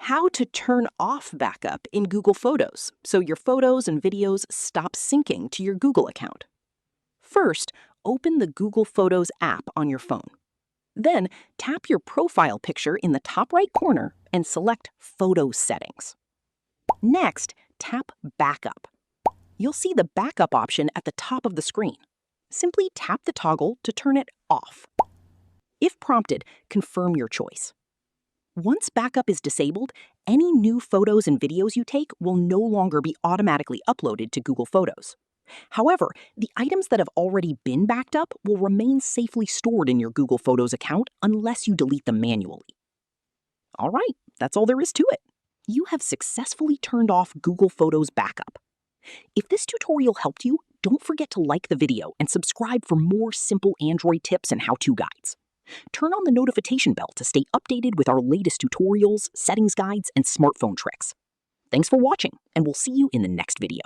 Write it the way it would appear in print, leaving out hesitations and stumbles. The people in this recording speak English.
How to turn off backup in Google Photos so your photos and videos stop syncing to your Google account. First, open the Google Photos app on your phone. Then, tap your profile picture in the top right corner and select Photo Settings. Next, tap Backup. You'll see the backup option at the top of the screen. Simply tap the toggle to turn it off. If prompted, confirm your choice. Once backup is disabled, any new photos and videos you take will no longer be automatically uploaded to Google Photos. However, the items that have already been backed up will remain safely stored in your Google Photos account unless you delete them manually. All right, that's all there is to it. You have successfully turned off Google Photos backup. If this tutorial helped you, don't forget to like the video and subscribe for more simple Android tips and how-to guides. Turn on the notification bell to stay updated with our latest tutorials, settings guides, and smartphone tricks. Thanks for watching, and we'll see you in the next video.